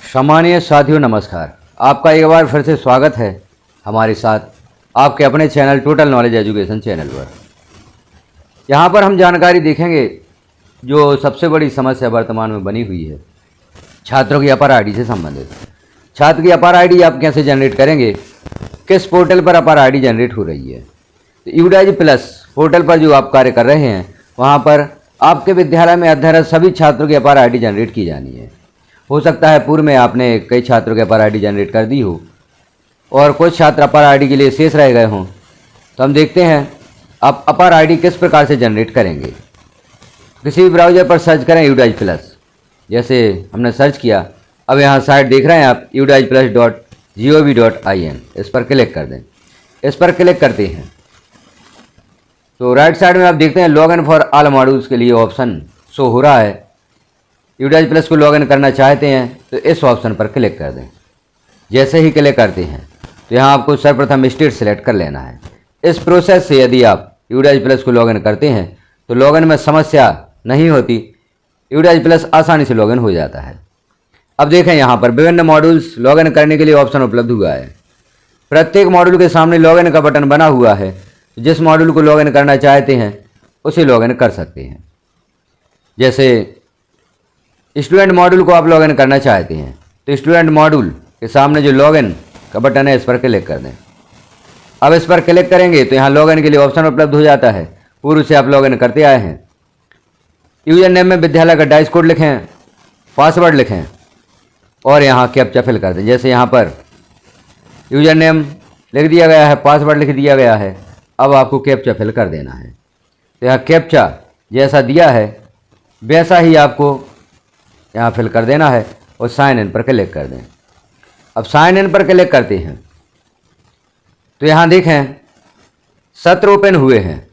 सम्मानीय साथियों नमस्कार। आपका एक बार फिर से स्वागत है हमारे साथ आपके अपने channel total knowledge education channel पर। यहाँ पर हम जानकारी देखेंगे जो सबसे बड़ी समस्या वर्तमान में बनी हुई है छात्रों की अपर आईडी से संबंधित। छात्र की अपर आईडी आप कैसे जनरेट करेंगे, किस पोर्टल पर अपर आईडी जनरेट हो रही है। तो यूडाइज प्लस पोर्टल पर जो आप कार्य कर रहे हैं वहाँ पर आपके विद्यालय में अध्ययनरत सभी छात्रों की अपर आईडी जनरेट की जानी है। हो सकता है पूर्व में आपने कई छात्रों के अपर आईडी जनरेट कर दी हो और कुछ छात्र अपर आईडी के लिए शेष रह गए हों। तो हम देखते हैं आप अपर आईडी किस प्रकार से जनरेट करेंगे। किसी भी ब्राउज़र पर सर्च करें यूडाइज प्लस, जैसे हमने सर्च किया। अब यहाँ साइट देख रहे हैं आप udijplus.gov.in, इस पर क्लिक कर दें। इस पर क्लिक करते हैं तो राइट साइड में आप देखते हैं लॉगिन फॉर ऑल मॉड्यूल्स के लिए ऑप्शन शो हो रहा है। यूडाइज प्लस को लॉगिन करना चाहते हैं तो इस ऑप्शन पर क्लिक कर दें। जैसे ही क्लिक करते हैं तो यहाँ आपको सर्वप्रथम स्टेट सेलेक्ट कर लेना है। इस प्रोसेस से यदि आप यूडाइज प्लस को लॉगिन करते हैं तो लॉगिन में समस्या नहीं होती, यूडाइज प्लस आसानी से लॉगिन हो जाता है। अब देखें यहाँ पर विभिन्न मॉड्यूल्स लॉगिन करने के लिए ऑप्शन उपलब्ध हुआ है। प्रत्येक मॉड्यूल के सामने लॉगिन का बटन बना हुआ है। जिस मॉड्यूल को लॉगिन करना चाहते हैं उसे लॉगिन कर सकते हैं। जैसे स्टूडेंट मॉड्यूल को आप लॉगिन करना चाहते हैं तो स्टूडेंट मॉड्यूल के सामने जो लॉगिन का बटन है इस पर क्लिक कर दें। अब इस पर क्लिक करेंगे तो यहाँ लॉगिन के लिए ऑप्शन उपलब्ध हो जाता है। पूर्व से आप लॉगिन करते आए हैं। यूजर नेम में विद्यालय का डाइस कोड लिखें, पासवर्ड लिखें और यहाँ कैप्चा फिल कर दें। जैसे यहाँ पर यूजर नेम लिख दिया गया है, पासवर्ड लिख दिया गया है। अब आपको कैप्चा फिल कर देना है। तो यहाँ कैप्चा जैसा दिया है वैसा ही आपको यहाँ फिल कर देना है और साइन इन पर क्लिक कर दें। अब साइन इन पर क्लिक करते हैं तो यहाँ देखें सत्र ओपन हुए हैं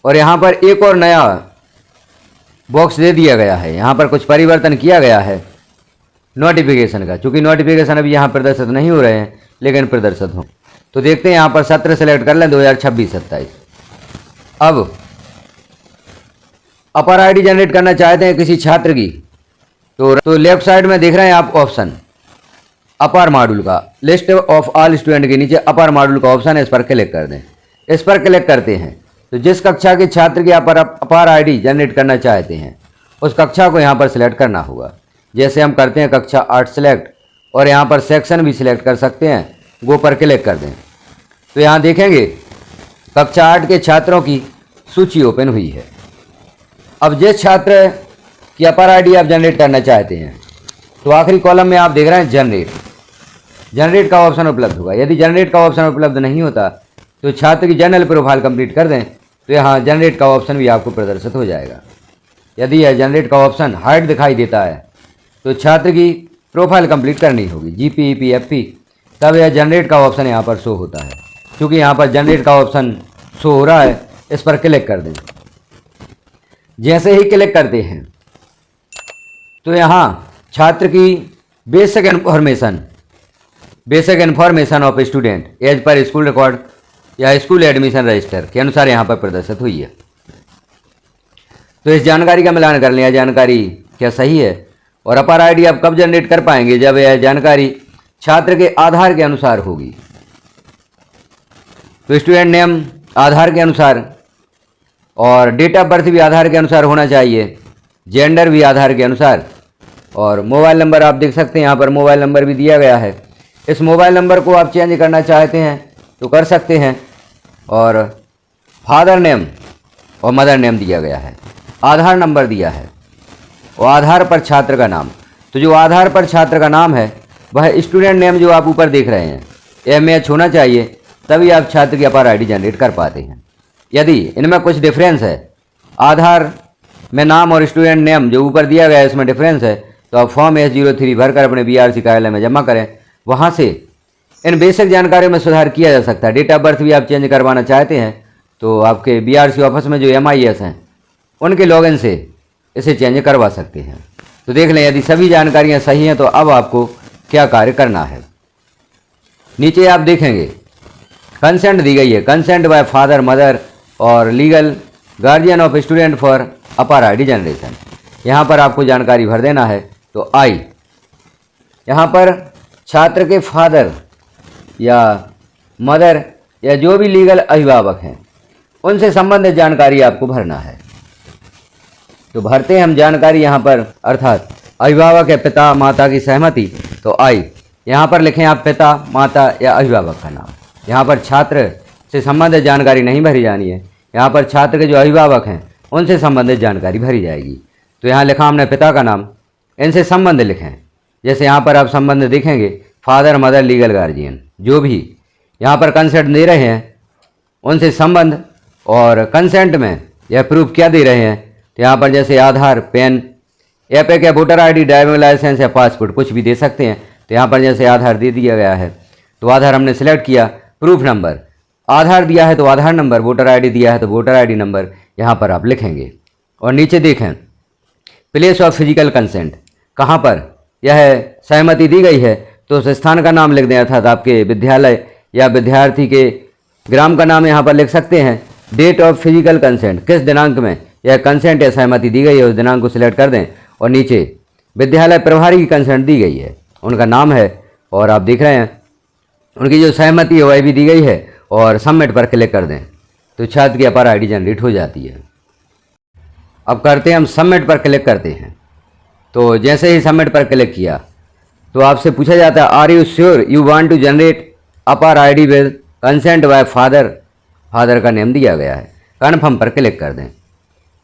और यहाँ पर एक और नया बॉक्स दे दिया गया है। यहाँ पर कुछ परिवर्तन किया गया है नोटिफिकेशन का, चूँकि नोटिफिकेशन अभी यहाँ प्रदर्शित नहीं हो रहे हैं लेकिन प्रदर्शित हों। तो देखते हैं यहाँ पर सत्र सेलेक्ट कर लें 2026-27। अब अपर आईडी जनरेट करना चाहते हैं किसी छात्र की तो लेफ्ट साइड में देख रहे हैं आप ऑप्शन अपर मॉड्यूल का, लिस्ट ऑफ ऑल स्टूडेंट के नीचे अपर मॉड्यूल का ऑप्शन है, इस पर क्लिक कर दें। इस पर क्लिक करते हैं तो जिस कक्षा के छात्र की अपर आईडी जनरेट करना चाहते हैं उस कक्षा को यहाँ पर सिलेक्ट करना होगा। जैसे हम करते हैं कक्षा 8 सिलेक्ट और यहाँ पर सेक्शन भी सिलेक्ट कर सकते हैं। गो पर क्लिक कर दें तो यहाँ देखेंगे कक्षा 8 के छात्रों की सूची ओपन हुई है। अब जिस छात्र की अपर आईडी आप जनरेट करना चाहते हैं तो आखिरी कॉलम में आप देख रहे हैं जनरेट का ऑप्शन उपलब्ध होगा। यदि जनरेट का ऑप्शन उपलब्ध नहीं होता तो छात्र की जनरल प्रोफाइल कंप्लीट कर दें तो यहाँ जनरेट का ऑप्शन भी आपको प्रदर्शित हो जाएगा। यदि यह जनरेट का ऑप्शन हाइड दिखाई देता है तो छात्र की प्रोफाइल कंप्लीट करनी होगी GPEPFP, तब यह जनरेट का ऑप्शन यहाँ पर शो होता है। क्योंकि यहाँ पर जनरेट का ऑप्शन शो हो रहा है, इस पर क्लिक कर दें। जैसे ही क्लिक करते हैं तो यहाँ छात्र की basic information of student age पर स्कूल रिकॉर्ड या स्कूल एडमिशन रजिस्टर के अनुसार यहाँ पर प्रदर्शित हुई है। तो इस जानकारी का मिलान कर लें, यह जानकारी क्या सही है और अपर आईडी आप कब जनरेट कर पाएंगे, जब यह जानकारी छात्र के आधार के अनुसार होगी। तो स्टूडेंट नेम आधार के अनुसार और डेट ऑफ बर्थ भी आधार के अनुसार होना चाहिए, जेंडर भी आधार के अनुसार और मोबाइल नंबर आप देख सकते हैं यहाँ पर मोबाइल नंबर भी दिया गया है। इस मोबाइल नंबर को आप चेंज करना चाहते हैं तो कर सकते हैं और फादर नेम और मदर नेम दिया गया है, आधार नंबर दिया है और आधार पर छात्र का नाम। तो जो आधार पर छात्र का नाम है वह स्टूडेंट नेम जो आप ऊपर देख रहे हैं यह मैच होना चाहिए, तभी आप छात्र की अपर आईडी जनरेट कर पाते हैं। यदि इनमें कुछ डिफरेंस है, आधार में नाम और स्टूडेंट नेम जो ऊपर दिया गया है इसमें डिफरेंस है, तो आप फॉर्म S03 भरकर अपने BRC कार्यालय में जमा करें। वहाँ से इन बेसिक जानकारियों में सुधार किया जा सकता है। डेट ऑफ बर्थ भी आप चेंज करवाना चाहते हैं तो आपके BRC ऑफिस में जो MIS हैं उनके लॉगिन से इसे चेंज करवा सकते हैं। तो देख लें यदि सभी जानकारियाँ सही हैं तो अब आपको क्या कार्य करना है। नीचे आप देखेंगे कंसेंट दी गई है, कंसेंट बाय फादर मदर और legal guardian of student for upper ID generation. यहाँ पर आपको जानकारी भर देना है। तो आई यहाँ पर छात्र के फादर या मदर या जो भी लीगल अभिभावक हैं उनसे संबंधित जानकारी आपको भरना है। तो भरते हैं हम जानकारी यहाँ पर, अर्थात अभिभावक या पिता माता की सहमति। तो आई यहाँ पर लिखें आप पिता माता या अभिभावक का नाम। यहाँ पर छात्र से संबंधित जानकारी नहीं भरी जानी है, यहाँ पर छात्र के जो अभिभावक हैं उनसे संबंधित जानकारी भरी जाएगी। तो यहाँ लिखा हमने पिता का नाम, इनसे संबंध लिखें। जैसे यहाँ पर आप संबंध देखेंगे फादर मदर लीगल गार्जियन, जो भी यहाँ पर कंसेंट दे रहे हैं उनसे संबंध, और कंसेंट में यह प्रूफ क्या दे रहे हैं। तो यहाँ पर जैसे आधार, पैन, एपिक या वोटर आईडी, ड्राइविंग लाइसेंस या पासपोर्ट कुछ भी दे सकते हैं। तो यहाँ पर जैसे आधार दे दिया गया है तो आधार हमने सेलेक्ट किया, प्रूफ नंबर, आधार दिया है तो आधार नंबर, वोटर आईडी दिया है तो वोटर आईडी नंबर यहाँ पर आप लिखेंगे। और नीचे देखें प्लेस ऑफ फिजिकल कंसेंट, कहाँ पर यह सहमति दी गई है तो उस स्थान का नाम लिख दें, अर्थात आपके विद्यालय या विद्यार्थी के ग्राम का नाम यहाँ पर लिख सकते हैं। डेट ऑफ फिजिकल कंसेंट, किस दिनांक में यह कंसेंट या सहमति दी गई है उस दिनांक को सिलेक्ट कर दें। और नीचे विद्यालय प्रभारी की कंसेंट दी गई है, उनका नाम है और आप देख रहे हैं उनकी जो सहमति है वह भी दी गई है, और सबमिट पर क्लिक कर दें तो छात्र की अपार आईडी जनरेट हो जाती है। अब करते हैं हम सबमिट पर क्लिक करते हैं। तो जैसे ही सबमिट पर क्लिक किया तो आपसे पूछा जाता है are you sure you want to generate APAR ID with consent by father, father का नेम दिया गया है। कन्फर्म पर क्लिक कर दें।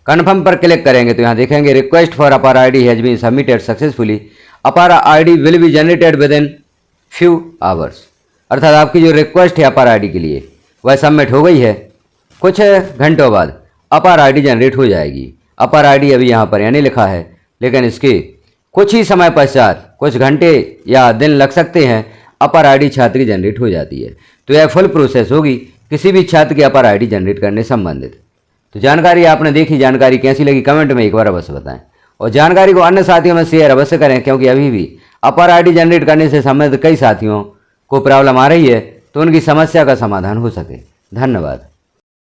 कन्फर्म पर क्लिक करेंगे तो यहाँ देखेंगे request for APAR ID has been submitted successfully, APAR ID will be generated within few hours, अर्थात आपकी जो रिक्वेस्ट है अपार आईडी के लिए वह सबमिट हो गई है। कुछ घंटों बाद अपार आईडी जनरेट हो जाएगी। अपार आईडी अभी यहाँ पर यानी लिखा है, लेकिन इसके कुछ ही समय पश्चात, कुछ घंटे या दिन लग सकते हैं, अपार आईडी छात्र की जनरेट हो जाती है। तो यह फुल प्रोसेस होगी किसी भी छात्र की अपार आईडी जनरेट करने संबंधित। तो जानकारी आपने देखी, जानकारी कैसी लगी कमेंट में एक बार अवश्य बताएं, और जानकारी को अन्य साथियों में शेयर अवश्य करें, क्योंकि अभी भी अपार आईडी जनरेट करने से संबंधित कई साथियों को प्रॉब्लम आ रही है, तो उनकी समस्या का समाधान हो सके। धन्यवाद।